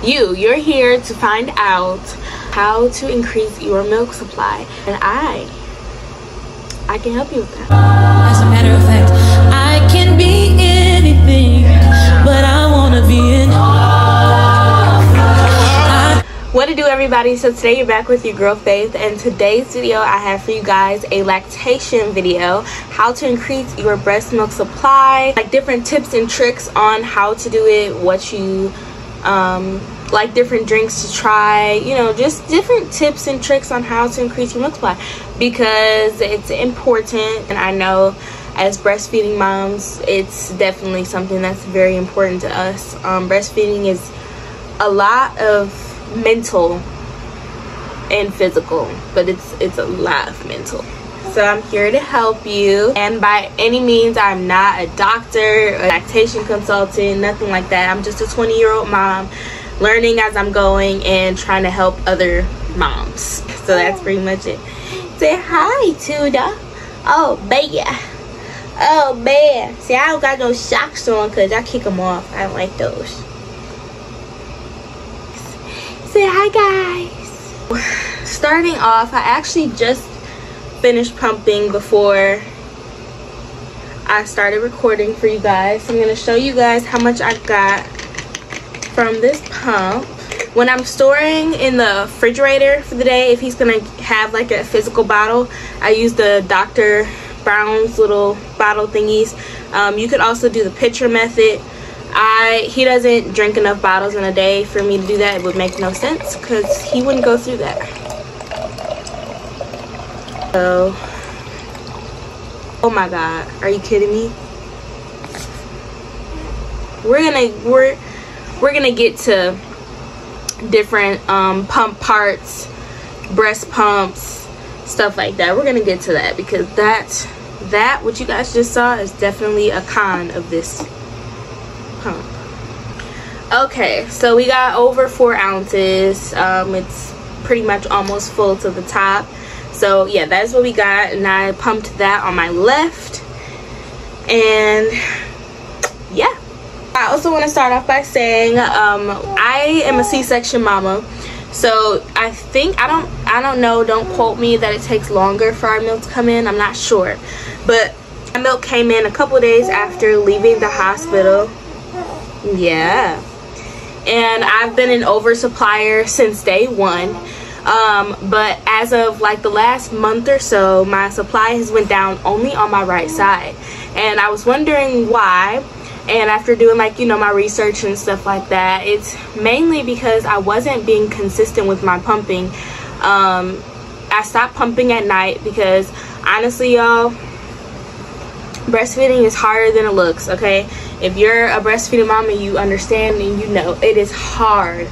You're here to find out how to increase your milk supply, and I can help you with that. As a matter of fact, I can be anything, but I wanna be in. What to do, everybody? So today you're back with your girl Faith, and today's video I have for you guys a lactation video, how to increase your breast milk supply, like different tips and tricks on how to do it, what you like different drinks to try, you know, just different tips and tricks on how to increase your milk supply, because it's important. And I know as breastfeeding moms, it's definitely something that's very important to us. Breastfeeding is a lot of mental and physical, but it's a lot of mental. So I'm here to help you, and by any means I'm not a doctor, a lactation consultant, nothing like that. I'm just a 20-year-old mom learning as I'm going and trying to help other moms. So that's pretty much it. Say hi, Tuda. Oh baby, oh man. See, I don't got no socks on because I kick them off. I don't like those. Say hi, guys. Starting off, I actually just finished pumping before I started recording for you guys. So I'm going to show you guys how much I got from this pump. When I'm storing in the refrigerator for the day, if he's going to have like a physical bottle, I use the Dr. Brown's little bottle thingies. You could also do the pitcher method. He doesn't drink enough bottles in a day for me to do that. It would make no sense because he wouldn't go through that. So, oh my god, are you kidding me? We're gonna get to different pump parts, breast pumps, stuff like that. We're gonna get to that because that what you guys just saw is definitely a con of this pump. Okay, so we got over 4 ounces. It's pretty much almost full to the top. So yeah, that's what we got, and I pumped that on my left. And yeah, I also want to start off by saying I am a C-section mama, so I think I don't know, don't quote me, that it takes longer for our milk to come in. I'm not sure, but my milk came in a couple of days after leaving the hospital. Yeah, and I've been an oversupplier since day one. But as of like the last month or so, my supply has went down only on my right side, and I was wondering why. And after doing, like, you know, my research and stuff like that, it's mainly because I wasn't being consistent with my pumping. I stopped pumping at night because honestly, y'all, breastfeeding is harder than it looks. Okay, if you're a breastfeeding mama, you understand and you know it is hard,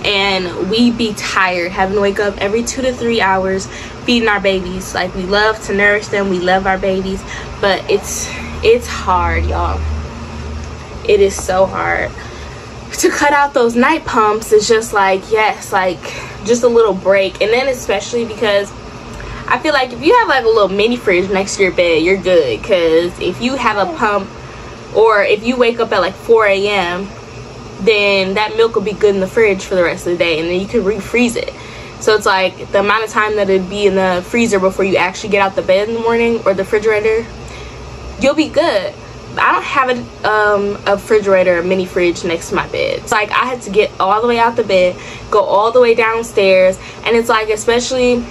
and we be tired having to wake up every 2 to 3 hours feeding our babies. Like, we love to nourish them, we love our babies, but it's hard, y'all. It is so hard. To cut out those night pumps is just like, yes, like just a little break. And then especially because I feel like if you have like a little mini fridge next to your bed, you're good. Because if you have a pump, or if you wake up at like 4 a.m., then that milk will be good in the fridge for the rest of the day, and then you can refreeze it. So it's like the amount of time that it'd be in the freezer before you actually get out the bed in the morning, or the refrigerator, you'll be good. I don't have a refrigerator, a mini fridge next to my bed. It's like I had to get all the way out the bed, go all the way downstairs, and it's like, especially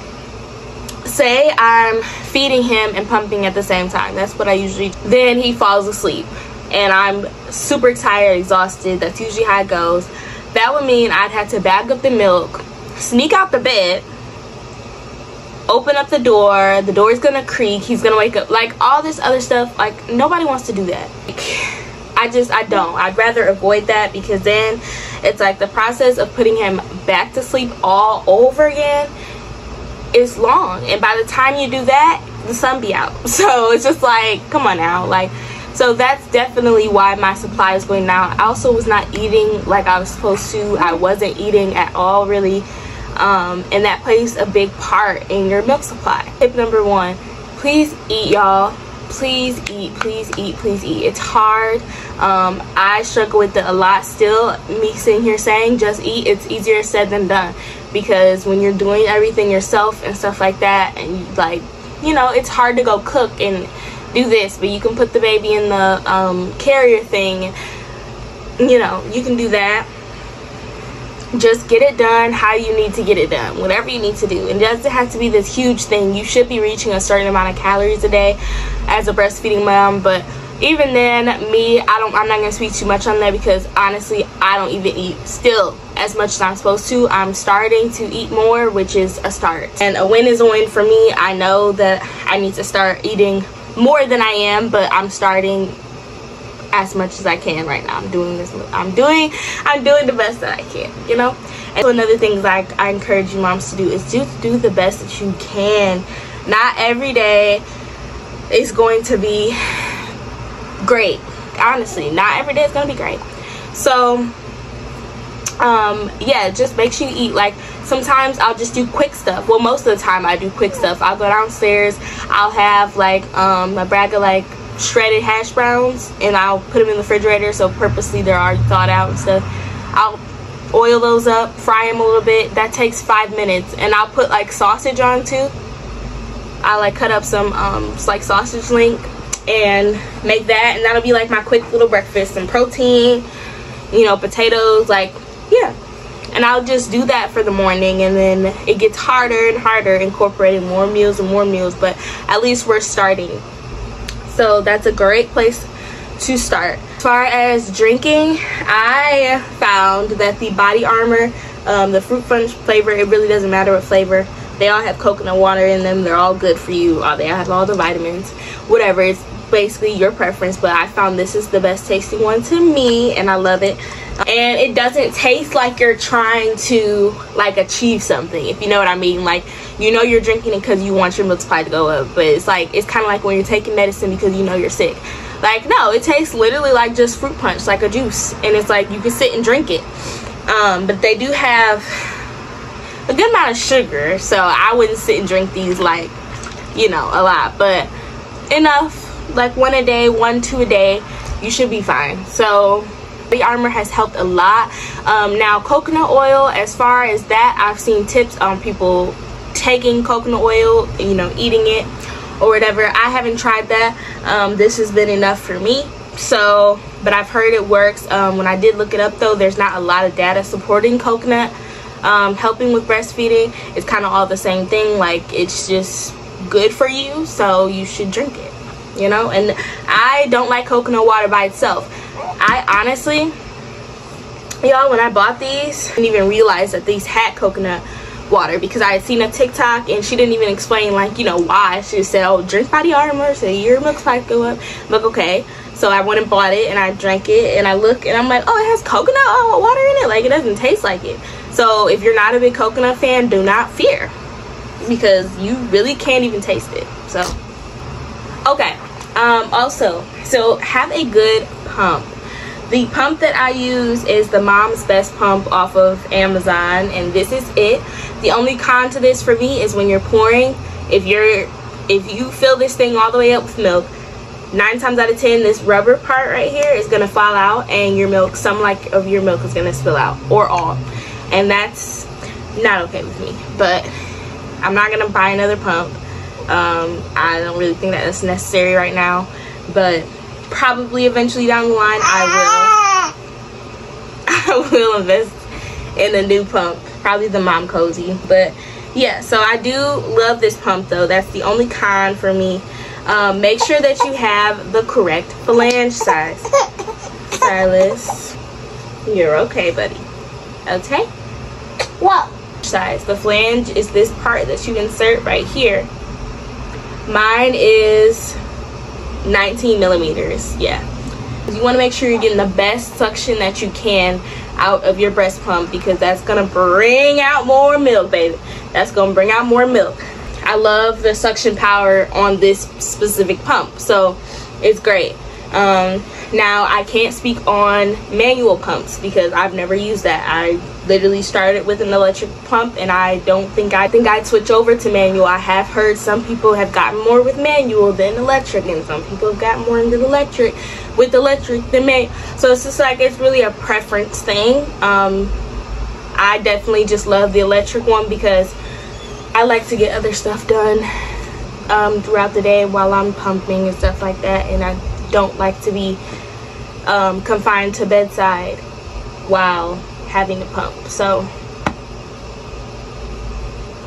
say I'm feeding him and pumping at the same time. That's what I usually do. Then he falls asleep and I'm super tired, exhausted. That's usually how it goes. That would mean I'd have to bag up the milk, sneak out the bed, open up the door's gonna creak, he's gonna wake up, like all this other stuff. Like, nobody wants to do that. I'd rather avoid that, because then it's like the process of putting him back to sleep all over again is long, and by the time you do that, the sun be out. So it's just like, come on now. Like, so that's definitely why my supply is going down. I also was not eating like I was supposed to. I wasn't eating at all, really. And that plays a big part in your milk supply. Tip number 1, please eat, y'all. please eat, please eat, please eat. It's hard. I struggle with it a lot still. Me sitting here saying just eat, it's easier said than done, because when you're doing everything yourself and stuff like that, and you, like, you know, it's hard to go cook and do this, but you can put the baby in the carrier thing, you know, you can do that. Just get it done how you need to get it done, whatever you need to do. It doesn't have to be this huge thing. You should be reaching a certain amount of calories a day as a breastfeeding mom, but even then, I'm not gonna speak too much on that, because honestly, I don't even eat still as much as I'm supposed to. I'm starting to eat more, which is a start, and a win is a win for me. I know that I need to start eating more than I am, but I'm starting as much as I can right now. I'm doing the best that I can, you know. And so another thing, like, I encourage you moms to do is just do the best that you can. Not every day is going to be great. Honestly, not every day is gonna be great. So yeah, just make sure you eat. Like, sometimes I'll just do quick stuff. Well, most of the time I do quick stuff. I'll go downstairs, I'll have like a bag of like shredded hash browns, and I'll put them in the refrigerator, so purposely they're already thawed out and stuff. I'll oil those up, fry them a little bit. That takes 5 minutes. And I'll put like sausage on too. I like cut up some like sausage link and make that, and that'll be like my quick little breakfast. Some protein, you know, potatoes, like, yeah. And I'll just do that for the morning, and then it gets harder and harder incorporating more meals and more meals, but at least we're starting. So that's a great place to start. As far as drinking, I found that the Body Armor, the fruit punch flavor, it really doesn't matter what flavor. They all have coconut water in them. They're all good for you. They have all the vitamins, whatever. It's basically your preference, but I found this is the best tasting one to me, and I love it. And it doesn't taste like you're trying to like achieve something, if you know what I mean. Like, you know, you're drinking it because you want your milk supply to go up, but it's like, it's kind of like when you're taking medicine because you know you're sick. Like, no, it tastes literally like just fruit punch, like a juice, and it's like you can sit and drink it. But they do have a good amount of sugar, so I wouldn't sit and drink these like, you know, a lot, but enough. Like 1 a day, 1, 2 a day, you should be fine. So Body Armor has helped a lot. Now coconut oil, as far as that, I've seen tips on people taking coconut oil, you know, eating it or whatever. I haven't tried that. This has been enough for me. So, but I've heard it works. When I did look it up though, there's not a lot of data supporting coconut helping with breastfeeding. It's kind of all the same thing. Like, it's just good for you, so you should drink it, you know. And I don't like coconut water by itself. I honestly, y'all, when I bought these, I didn't even realize that these had coconut water, because I had seen a TikTok and she didn't even explain, like, you know, why. She just said, oh, drink Body Armor so your milk supply go up. I'm like, okay. So I went and bought it, and I drank it, and I look and I'm like, oh, it has coconut water in it. Like, it doesn't taste like it. So if you're not a big coconut fan, do not fear, because you really can't even taste it. So okay. Also, so have a good pump. The pump that I use is the Mom's Best pump off of Amazon, and this is it. The only con to this for me is when you're pouring, if you fill this thing all the way up with milk, 9 times out of 10 this rubber part right here is gonna fall out, and your milk, some like of your milk is gonna spill out, or all, and that's not okay with me. But I'm not gonna buy another pump. I don't really think that that's necessary right now, but probably eventually down the line I will invest in a new pump, probably the Mom Cozy. But yeah, so I do love this pump though. That's the only con for me. Make sure that you have the correct flange size. Silas, you're okay, buddy. Okay, what size? The flange is this part that you insert right here. Mine is 19 millimeters. Yeah, you want to make sure you're getting the best suction that you can out of your breast pump, because that's gonna bring out more milk, baby. That's gonna bring out more milk. I love the suction power on this specific pump, so it's great. Now I can't speak on manual pumps because I've never used that. I literally started with an electric pump, and I think I'd switch over to manual. I have heard some people have gotten more with manual than electric, and some people have gotten more into electric than manual. So it's just like, it's really a preference thing. I definitely just love the electric one because I like to get other stuff done throughout the day while I'm pumping and stuff like that, and I don't like to be confined to bedside while having to pump. So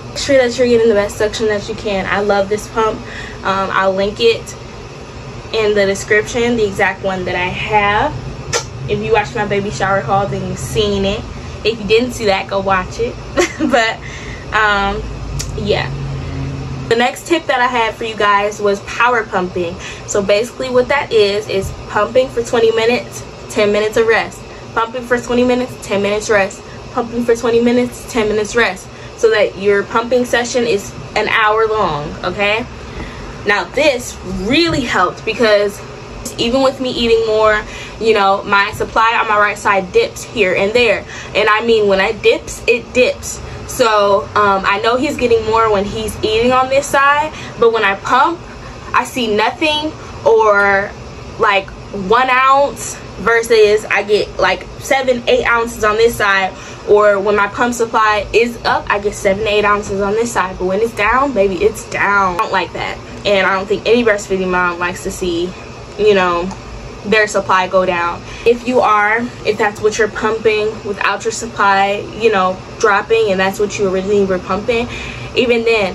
make sure that you're getting the best suction that you can. I love this pump. I'll link it in the description, the exact one that I have. If you watched my baby shower haul, then you've seen it. If you didn't see that, go watch it. But yeah, the next tip that I had for you guys was power pumping. So basically what that is pumping for 20 minutes, 10 minutes of rest. Pumping for 20 minutes, 10 minutes rest. Pumping for 20 minutes, 10 minutes rest. So that your pumping session is an hour long, okay? Now this really helped because even with me eating more, you know, my supply on my right side dips here and there. And I mean, when it dips. So I know he's getting more when he's eating on this side, but when I pump, I see nothing, or like 1 ounce versus I get like 7-8 ounces on this side. Or when my pump supply is up, I get 7-8 ounces on this side. But when it's down, baby, it's down. I don't like that. And I don't think any breastfeeding mom likes to see, you know, their supply go down. If that's what you're pumping without your supply, you know, dropping, and that's what you originally were pumping, even then,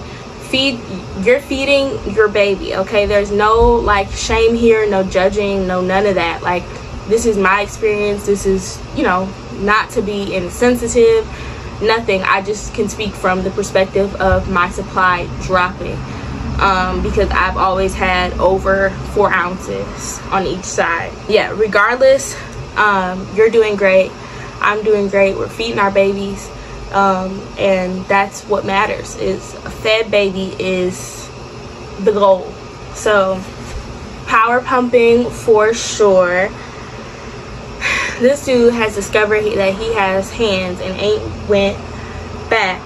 you're feeding your baby, okay? There's no like shame here, no judging, no none of that. Like, this is my experience. This is, you know, not to be insensitive, nothing. I just can speak from the perspective of my supply dropping. Because I've always had over 4 ounces on each side. Yeah, regardless, you're doing great. I'm doing great. We're feeding our babies. And that's what matters. Is a fed baby is the goal. So power pumping for sure. This dude has discovered that he has hands and ain't went back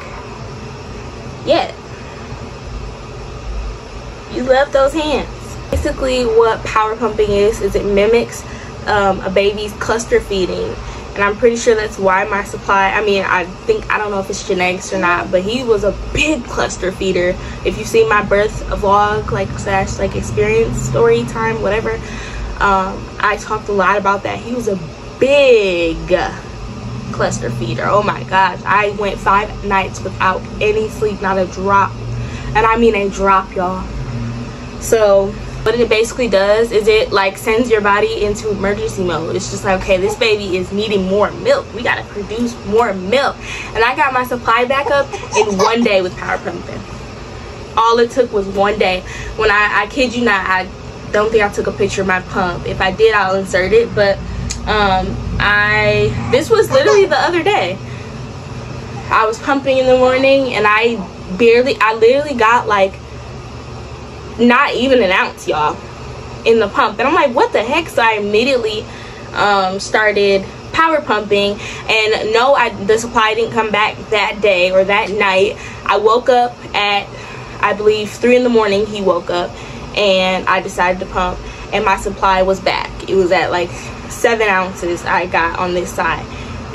yet. You love those hands. Basically what power pumping is it mimics a baby's cluster feeding, and I'm pretty sure that's why my supply, I mean, I don't know if it's genetics or not, but he was a big cluster feeder. If you've seen my birth vlog, like experience story time, whatever, I talked a lot about that. He was a big cluster feeder. Oh my gosh, I went 5 nights without any sleep, not a drop, and I mean a drop, y'all. So what it basically does is it like sends your body into emergency mode. It's just like, okay, this baby is needing more milk. We gotta produce more milk. And I got my supply back up in 1 day with power pumping. All it took was 1 day. When I kid you not, I don't think I took a picture of my pump. If I did, I'll insert it. But this was literally the other day. I was pumping in the morning, and I literally got like not even an ounce, y'all, in the pump. And I'm like, what the heck? So I immediately started power pumping, and no, the supply didn't come back that day or that night. I woke up at, I believe, 3 in the morning. He woke up, and I decided to pump, and my supply was back. It was at like 7 ounces I got on this side,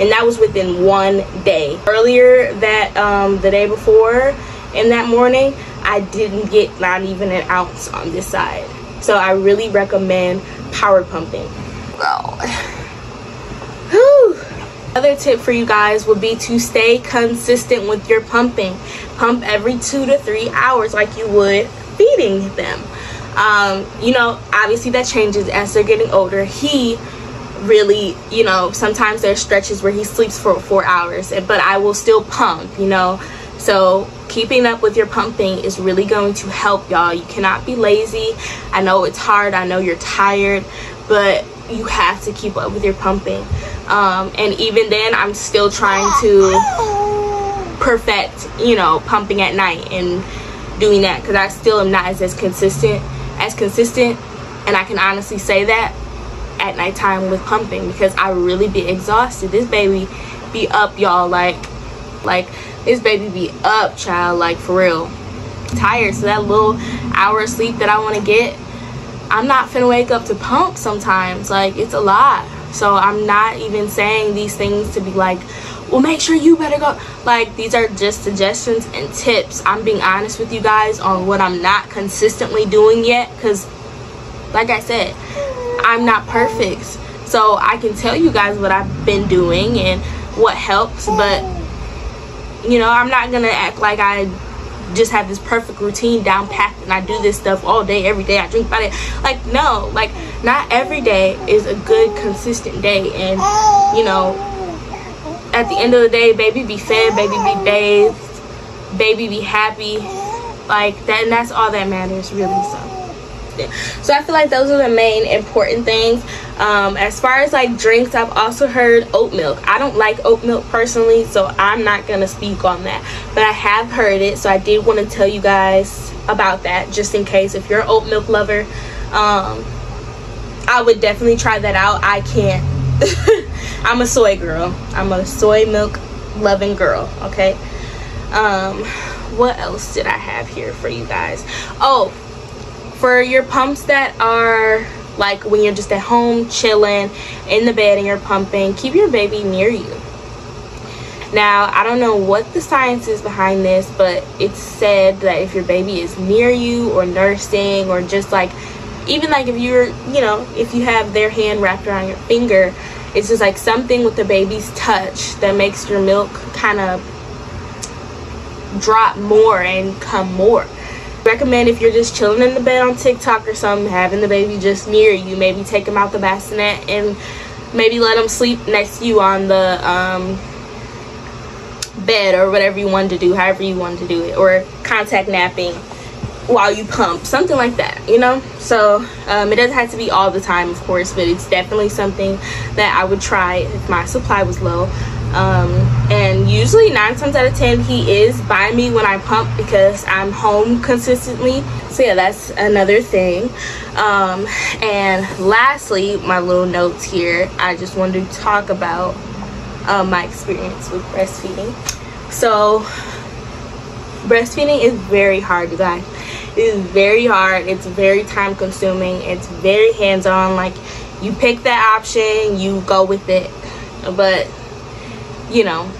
and that was within 1 day. Earlier that the day before, in that morning, I didn't get not even an ounce on this side. So I really recommend power pumping. Wow. Whew. Another tip for you guys would be to stay consistent with your pumping. Pump every 2 to 3 hours like you would feeding them. You know, obviously that changes as they're getting older. He really, you know, sometimes there's stretches where he sleeps for 4 hours, but I will still pump, you know. So keeping up with your pumping is really going to help, y'all. You cannot be lazy. I know it's hard. I know you're tired, but you have to keep up with your pumping. And even then, I'm still trying to perfect, you know, pumping at night and doing that, because I still am not as consistent, and I can honestly say that at nighttime with pumping, because I really be exhausted. This baby be up, y'all, like this baby be up, child, like for real tired. So that little hour of sleep that I want to get, I'm not finna wake up to pump sometimes. Like, it's a lot. So I'm not even saying these things to be like, well, make sure you better go. Like, these are just suggestions and tips. I'm being honest with you guys on what I'm not consistently doing yet, because like I said, I'm not perfect. So I can tell you guys what I've been doing and what helps, but you know, I'm not gonna act like I just have this perfect routine down packed and I do this stuff all day, every day. I drink by it. Like, no, like, not every day is a good consistent day. And you know, at the end of the day, baby be fed, baby be bathed, baby be happy, like that, and that's all that matters, really. So I feel like those are the main important things. As far as like drinks, I've also heard oat milk. I don't like oat milk personally, so I'm not gonna speak on that, but I have heard it, so I did want to tell you guys about that, just in case if you're an oat milk lover. I would definitely try that out. I can't. I'm a soy girl. I'm a soy milk loving girl, okay? What else did I have here for you guys? Oh, for your pumps that are like when you're just at home chilling in the bed and you're pumping, keep your baby near you. Now, I don't know what the science is behind this, but it's said that if your baby is near you or nursing, or just like, even like if you're, you know, if you have their hand wrapped around your finger, it's just like something with the baby's touch that makes your milk kind of drop more and come more. Recommend if you're just chilling in the bed on TikTok or something, having the baby just near you. Maybe take him out the bassinet and maybe let him sleep next to you on the bed, or whatever you want to do, however you want to do it, or contact napping while you pump, something like that, you know. So it doesn't have to be all the time, of course, but it's definitely something that I would try if my supply was low. And usually 9 times out of 10 he is by me when I pump, because I'm home consistently. So yeah, that's another thing. And lastly, my little notes here, I just wanted to talk about my experience with breastfeeding. So breastfeeding is very hard, you guys. It is very hard. It's very time consuming. It's very hands-on. Like, you pick that option, you go with it, but you know,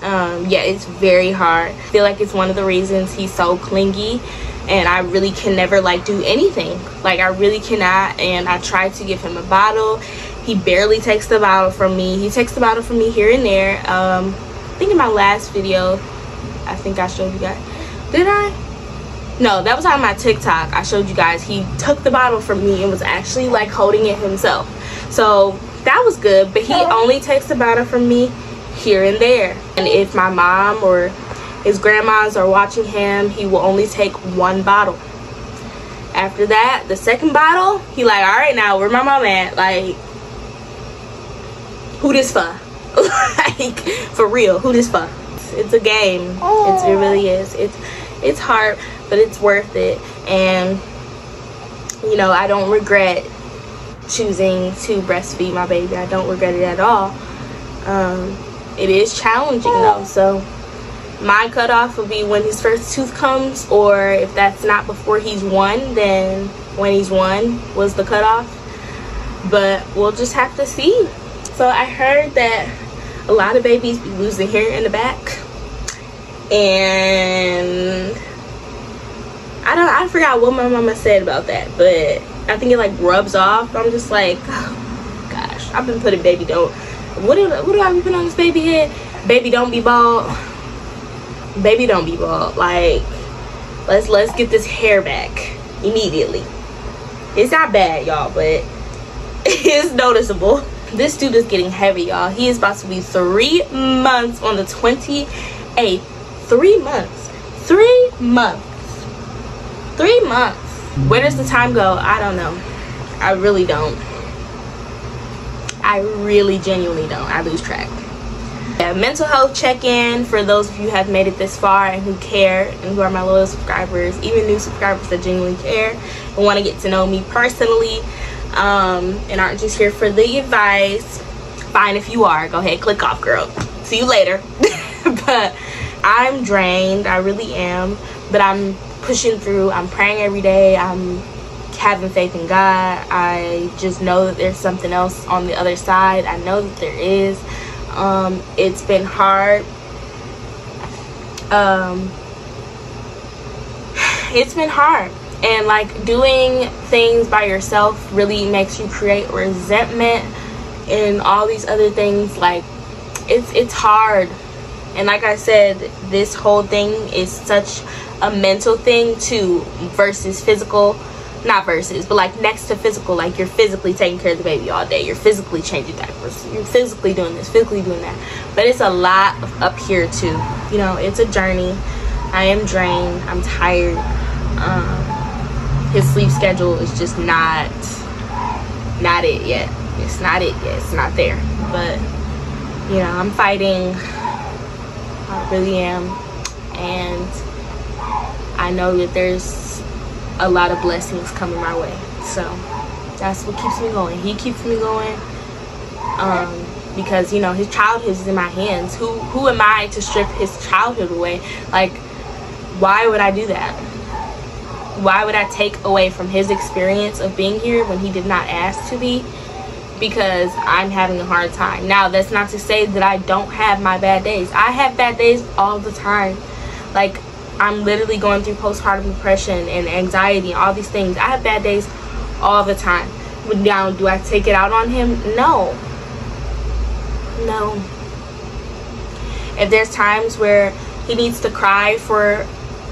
yeah, it's very hard. I feel like it's one of the reasons he's so clingy, and I really can never like do anything. Like, I really cannot. And I tried to give him a bottle. He barely takes the bottle from me. He takes the bottle from me here and there. I think in my last video, I think I showed you guys. Did I? No, that was on my TikTok. I showed you guys he took the bottle from me and was actually like holding it himself. So that was good, but he only takes the bottle from me here and there. And if my mom or his grandmas are watching him, he will only take 1 bottle. After that, the second bottle, he like, all right, now where my mom at? Like, who this for? Like, for real, who this for? It's a game. It really is. It's hard, but it's worth it. And you know, I don't regret choosing to breastfeed my baby. I don't regret it at all. It is challenging though, so my cutoff will be when his first tooth comes, or if that's not before he's 1, then when he's 1 was the cutoff. But we'll just have to see. So I heard that a lot of babies be losing hair in the back, and I forgot what my mama said about that, but I think it like rubs off. I'm just like, oh gosh, I've been putting baby don't. What do I be putting on this baby head? Baby don't be bald. Baby don't be bald. Like, let's get this hair back immediately. It's not bad, y'all, but it's noticeable. This dude is getting heavy, y'all. He is about to be 3 months on the 28th. 3 months. 3 months. 3 months. Where does the time go? I don't know. I really don't. I really genuinely don't. I lose track. Yeah, mental health check-in for those of you who have made it this far and who care, and who are my loyal subscribers, even new subscribers that genuinely care and want to get to know me personally. and aren't just here for the advice, fine if you are. Go ahead, click off, girl. See you later. But I'm drained, I really am, but I'm pushing through. I'm praying every day. I'm having faith in God. I just know that there's something else on the other side. I know that there is. It's been hard. It's been hard, and like doing things by yourself really makes you create resentment and all these other things. Like it's hard. And like I said, this whole thing is such a mental thing too, versus physical. Not versus, but like next to physical. Like you're physically taking care of the baby all day, you're physically changing diapers, you're physically doing this, physically doing that, but it's a lot up here too. You know, it's a journey. I am drained, I'm tired. His sleep schedule is just not it yet. It's not it yet. It's not there. But you know, I'm fighting. I really am. And I know that there's a lot of blessings coming my way. So that's what keeps me going. He keeps me going. Because, you know, his childhood is in my hands. Who am I to strip his childhood away? Like, why would I do that? Why would I take away from his experience of being here when he did not ask to be? Because I'm having a hard time. Now, that's not to say that I don't have my bad days. I have bad days all the time. Like, I'm literally going through postpartum depression and anxiety and all these things. I have bad days all the time. But now, do I take it out on him? No. No. If there's times where he needs to cry for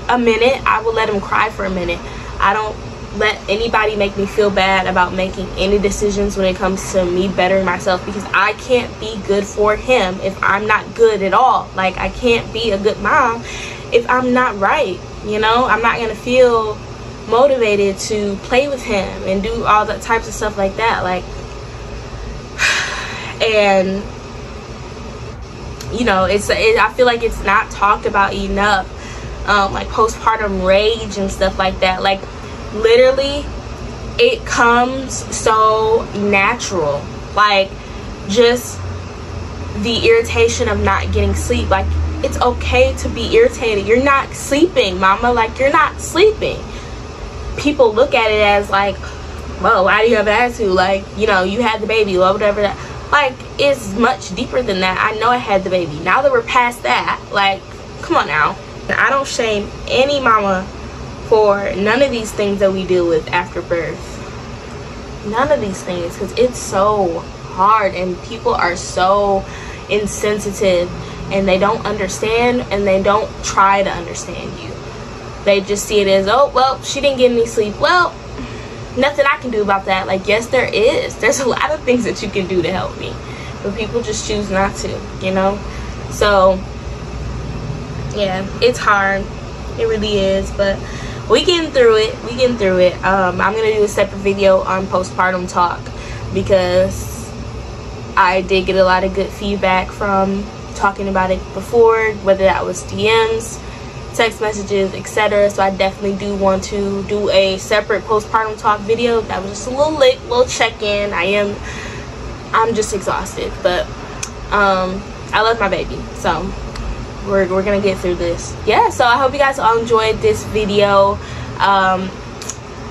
a minute, I will let him cry for a minute. I don't let anybody make me feel bad about making any decisions when it comes to me bettering myself, because I can't be good for him if I'm not good at all. Like, I can't be a good mom if I'm not right. You know, I'm not gonna feel motivated to play with him and do all that types of stuff like that. Like, and you know, I feel like it's not talked about enough. Like postpartum rage and stuff like that. Like, literally, it comes so natural. Like, just the irritation of not getting sleep. Like, it's okay to be irritated. You're not sleeping, mama. Like, you're not sleeping. People look at it as like, well, why do you have an attitude? Like, you know, you had the baby or whatever. Like, it's much deeper than that. I know I had the baby. Now that we're past that, like, come on now. I don't shame any mama for none of these things that we deal with after birth. None of these things, because it's so hard and people are so insensitive and they don't understand and they don't try to understand you. They just see it as, oh, well, she didn't get any sleep. Well, nothing I can do about that. Like, yes, there is. There's a lot of things that you can do to help me, but people just choose not to, you know? So, yeah, it's hard. It really is, but we getting through it. We getting through it. I'm gonna do a separate video on postpartum talk, because I did get a lot of good feedback from talking about it before, whether that was DMs, text messages, etc. So I definitely do want to do a separate postpartum talk video. That was just a little check-in. I'm just exhausted, but I love my baby, so we're gonna get through this. Yeah, so I hope you guys all enjoyed this video.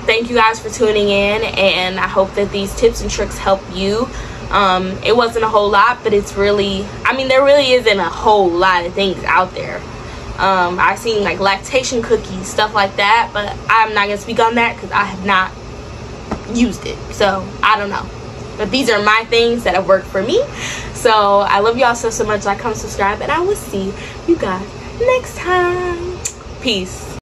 Thank you guys for tuning in, and I hope that these tips and tricks help you. It wasn't a whole lot, but it's really, I mean, there really isn't a whole lot of things out there. I've seen like lactation cookies, stuff like that, but I'm not gonna speak on that because I have not used it, so I don't know. But these are my things that have worked for me. So I love y'all so much. Like, comment, subscribe, and I will see you guys next time. Peace.